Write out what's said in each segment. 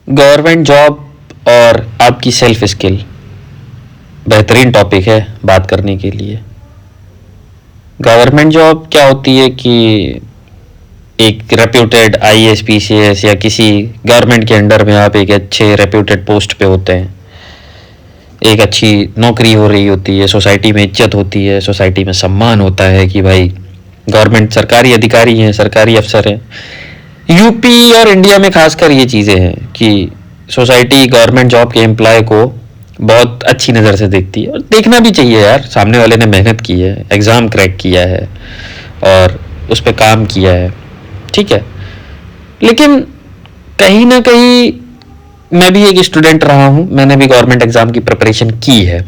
Government job और आपकी self skill बेहतरीन टॉपिक है बात करने के लिए। गवर्नमेंट जॉब क्या होती है कि एक रेप्यूटेड आईएएस पीसीएस या किसी गवर्नमेंट के अंडर में आप एक अच्छे रेप्यूटेड पोस्ट पे होते हैं, एक अच्छी नौकरी हो रही होती है, सोसाइटी में इज्जत होती है, सोसाइटी में सम्मान होता है कि भाई गवर्नमेंट सरकारी अधिकारी हैं, सरकारी अफसर हैं। यूपी और इंडिया में खासकर ये चीज़ें हैं कि सोसाइटी गवर्नमेंट जॉब के एम्प्लॉय को बहुत अच्छी नज़र से देखती है, और देखना भी चाहिए यार। सामने वाले ने मेहनत की है, एग्ज़ाम क्रैक किया है और उस पर काम किया है, ठीक है। लेकिन कहीं ना कहीं मैं भी एक स्टूडेंट रहा हूँ, मैंने भी गवर्नमेंट एग्ज़ाम की प्रिपरेशन की है।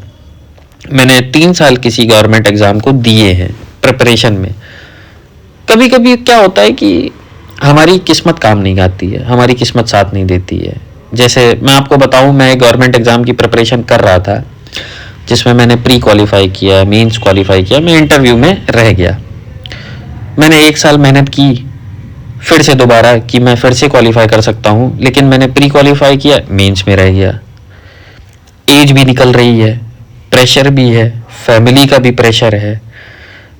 मैंने 3 साल किसी गवर्नमेंट एग्ज़ाम को दिए हैं प्रिपरेशन में। कभी कभी क्या होता है कि हमारी किस्मत काम नहीं आती है, हमारी किस्मत साथ नहीं देती है। जैसे मैं आपको बताऊं, मैं गवर्नमेंट एग्ज़ाम की प्रिपरेशन कर रहा था जिसमें मैंने प्री क्वालिफाई किया, मेंस क्वालिफाई किया, मैं इंटरव्यू में रह गया। मैंने 1 साल मेहनत की फिर से दोबारा कि मैं फिर से क्वालिफाई कर सकता हूं, लेकिन मैंने प्री क्वालिफाई किया, मेंस में रह गया। एज भी निकल रही है, प्रेशर भी है, फैमिली का भी प्रेशर है,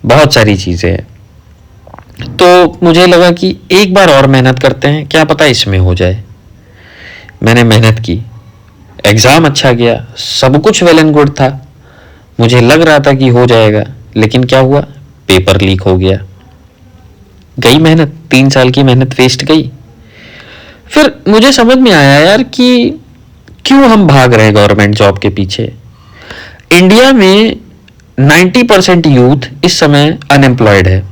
बहुत सारी चीज़ें हैं। तो मुझे लगा कि एक बार और मेहनत करते हैं, क्या पता इसमें हो जाए। मैंने मेहनत की, एग्ज़ाम अच्छा गया, सब कुछ वेल एंड गुड था, मुझे लग रहा था कि हो जाएगा, लेकिन क्या हुआ, पेपर लीक हो गया। गई मेहनत, 3 साल की मेहनत वेस्ट गई। फिर मुझे समझ में आया यार कि क्यों हम भाग रहे हैं गवर्नमेंट जॉब के पीछे। इंडिया में 90% यूथ इस समय अनएम्प्लॉयड है।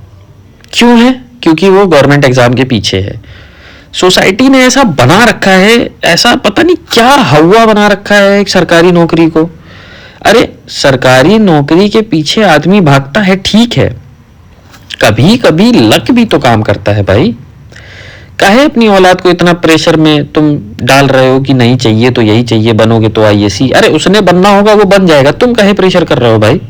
क्यों है? क्योंकि वो गवर्नमेंट एग्जाम के पीछे है। सोसाइटी ने ऐसा बना रखा है, ऐसा पता नहीं क्या हवा बना रखा है एक सरकारी नौकरी को। अरे सरकारी नौकरी के पीछे आदमी भागता है, ठीक है, कभी कभी लक भी तो काम करता है भाई। काहे अपनी औलाद को इतना प्रेशर में तुम डाल रहे हो कि नहीं चाहिए तो यही चाहिए, बनोगे तो आईएएस। अरे उसने बनना होगा, वो बन जाएगा, तुम काहे प्रेशर कर रहे हो भाई।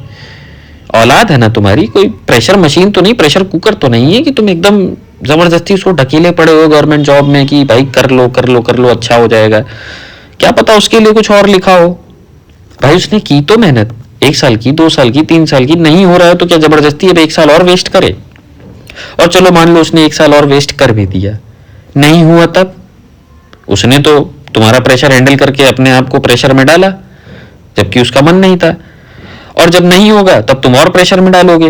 औलाद है ना तुम्हारी, कोई प्रेशर मशीन तो नहीं, प्रेशर कुकर तो नहीं है कि तुम एकदम जबरदस्ती उसको ढकेले पड़े हो गवर्नमेंट जॉब में कि भाई कर लो कर लो कर लो, अच्छा हो जाएगा। क्या पता उसके लिए कुछ और लिखा हो। भाई उसने की तो मेहनत 1 साल की, 2 साल की, 3 साल की, नहीं हो रहा है तो क्या जबरदस्ती अब 1 साल और वेस्ट करे। और चलो मान लो उसने 1 साल और वेस्ट कर भी दिया, नहीं हुआ, तब उसने तो तुम्हारा प्रेशर हैंडल करके अपने आप को प्रेशर में डाला जबकि उसका मन नहीं था। और जब नहीं होगा तब तुम और प्रेशर में डालोगे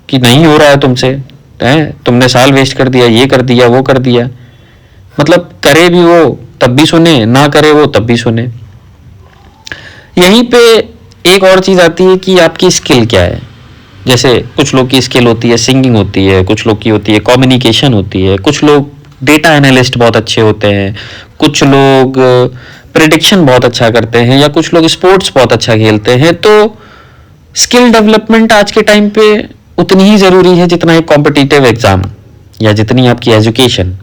कि नहीं हो रहा है तुमसे, तुमने साल वेस्ट कर दिया, ये कर दिया, वो कर दिया। मतलब करे भी वो तब भी सुने, ना करे वो तब भी सुने। यहीं पे एक और चीज आती है कि आपकी स्किल क्या है। जैसे कुछ लोग की स्किल होती है सिंगिंग होती है, कुछ लोग की होती है कम्युनिकेशन होती है, कुछ लोग डेटा एनालिस्ट बहुत अच्छे होते हैं, कुछ लोग प्रेडिक्शन बहुत अच्छा करते हैं, या कुछ लोग स्पोर्ट्स बहुत अच्छा खेलते हैं। तो स्किल डेवलपमेंट आज के टाइम पे उतनी ही ज़रूरी है जितना एक कॉम्पिटिटिव एग्ज़ाम या जितनी आपकी एजुकेशन।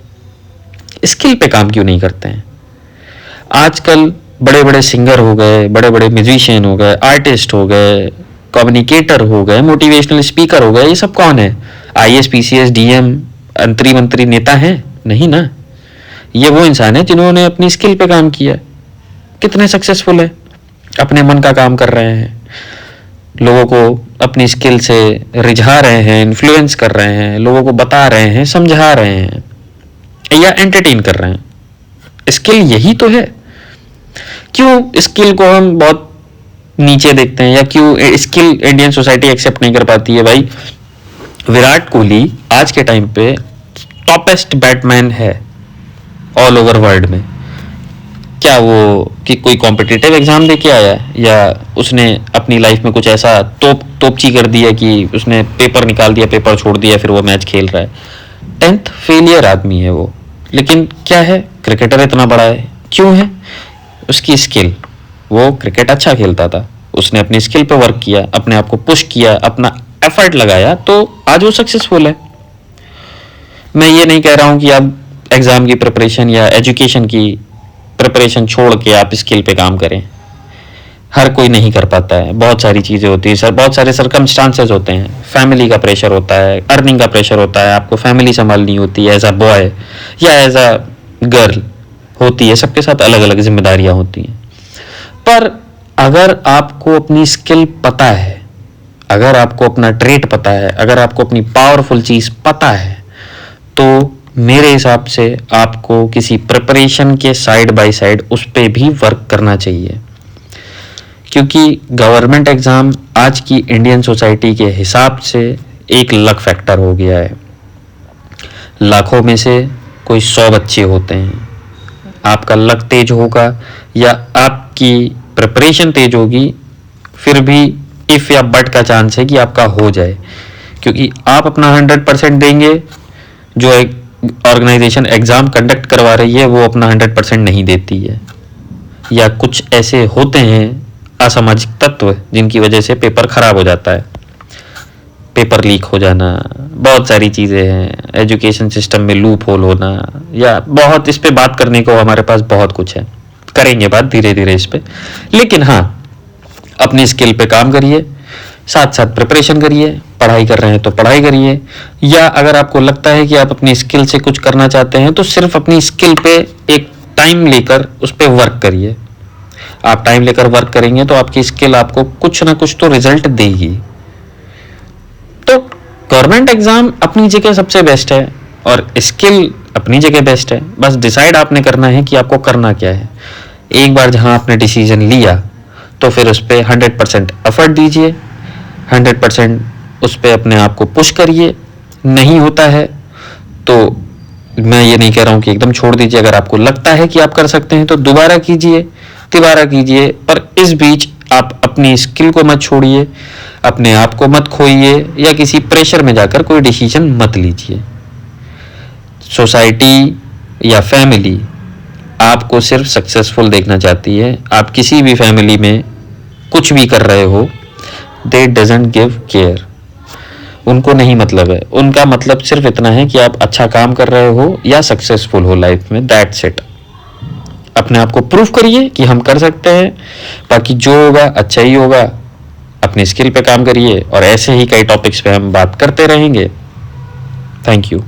स्किल पे काम क्यों नहीं करते हैं? आजकल बड़े बड़े सिंगर हो गए, बड़े बड़े म्यूजिशियन हो गए, आर्टिस्ट हो गए, कम्युनिकेटर हो गए, मोटिवेशनल स्पीकर हो गए, ये सब कौन है? आईएएस पीसीएस डीएम अंतरी मंत्री नेता हैं? नहीं ना, ये वो इंसान है जिन्होंने अपनी स्किल पे काम किया। कितने सक्सेसफुल है, अपने मन का काम कर रहे हैं, लोगों को अपनी स्किल से रिझा रहे हैं, इन्फ्लुएंस कर रहे हैं, लोगों को बता रहे हैं, समझा रहे हैं या एंटरटेन कर रहे हैं। स्किल यही तो है। क्यों स्किल को हम बहुत नीचे देखते हैं, या क्यों स्किल इंडियन सोसाइटी एक्सेप्ट नहीं कर पाती है? भाई विराट कोहली आज के टाइम पे टॉपेस्ट बैट्समैन है ऑल ओवर वर्ल्ड में। क्या वो कि कोई कॉम्पिटिटिव एग्जाम दे के आया, या उसने अपनी लाइफ में कुछ ऐसा तोपची कर दिया कि उसने पेपर निकाल दिया, पेपर छोड़ दिया, फिर वो मैच खेल रहा है? 10th फेलियर आदमी है वो, लेकिन क्या है, क्रिकेटर इतना बड़ा है। क्यों है? उसकी स्किल, वो क्रिकेट अच्छा खेलता था, उसने अपनी स्किल पे वर्क किया, अपने आप को पुश किया, अपना एफर्ट लगाया, तो आज वो सक्सेसफुल है। मैं ये नहीं कह रहा हूँ कि आप एग्जाम की प्रिपरेशन या एजुकेशन की प्रिपरेशन छोड़ के आप स्किल पे काम करें। हर कोई नहीं कर पाता है, बहुत सारी चीज़ें होती है सर, बहुत सारे सरकमस्टांसेस होते हैं, फैमिली का प्रेशर होता है, अर्निंग का प्रेशर होता है, आपको फैमिली संभालनी होती है एज अ बॉय या एज अ गर्ल, होती है, सबके साथ अलग अलग जिम्मेदारियां होती हैं। पर अगर आपको अपनी स्किल पता है, अगर आपको अपना ट्रेट पता है, अगर आपको अपनी पावरफुल चीज पता है, तो मेरे हिसाब से आपको किसी प्रिपरेशन के साइड बाय साइड उस पर भी वर्क करना चाहिए। क्योंकि गवर्नमेंट एग्जाम आज की इंडियन सोसाइटी के हिसाब से एक लक फैक्टर हो गया है। लाखों में से कोई 100 बच्चे होते हैं, आपका लक तेज होगा या आपकी प्रिपरेशन तेज होगी, फिर भी इफ या बट का चांस है कि आपका हो जाए। क्योंकि आप अपना 100% देंगे, जो एक ऑर्गेनाइजेशन एग्जाम कंडक्ट करवा रही है वो अपना 100% नहीं देती है, या कुछ ऐसे होते हैं असामाजिक तत्व जिनकी वजह से पेपर खराब हो जाता है, पेपर लीक हो जाना, बहुत सारी चीज़ें हैं, एजुकेशन सिस्टम में लूप होल होना, या बहुत, इस पे बात करने को हमारे पास बहुत कुछ है, करेंगे बात धीरे धीरे इस पे। लेकिन हाँ, अपनी स्किल पे काम करिए, साथ साथ प्रिपरेशन करिए, पढ़ाई कर रहे हैं तो पढ़ाई करिए, या अगर आपको लगता है कि आप अपनी स्किल से कुछ करना चाहते हैं तो सिर्फ अपनी स्किल पे एक टाइम लेकर उस पर वर्क करिए। आप टाइम लेकर वर्क करेंगे तो आपकी स्किल आपको कुछ ना कुछ तो रिजल्ट देगी। तो गवर्नमेंट एग्जाम अपनी जगह सबसे बेस्ट है और स्किल अपनी जगह बेस्ट है, बस डिसाइड आपने करना है कि आपको करना क्या है। एक बार जहां आपने डिसीजन लिया तो फिर उस पर 100% एफर्ट दीजिए, 100% उस पर अपने आप को पुश करिए। नहीं होता है तो मैं ये नहीं कह रहा हूं कि एकदम छोड़ दीजिए, अगर आपको लगता है कि आप कर सकते हैं तो दोबारा कीजिए, तिबारा कीजिए, पर इस बीच आप अपनी स्किल को मत छोड़िए, अपने आप को मत खोइए, या किसी प्रेशर में जाकर कोई डिसीजन मत लीजिए। सोसाइटी या फैमिली आपको सिर्फ सक्सेसफुल देखना चाहती है। आप किसी भी फैमिली में कुछ भी कर रहे हो, दे डजंट गिव केयर, उनको नहीं मतलब है। उनका मतलब सिर्फ इतना है कि आप अच्छा काम कर रहे हो या सक्सेसफुल हो लाइफ में, दैट्स इट। अपने आप को प्रूफ करिए कि हम कर सकते हैं, बाकी जो होगा अच्छा ही होगा। अपनी स्किल पे काम करिए और ऐसे ही कई टॉपिक्स पे हम बात करते रहेंगे। Thank you.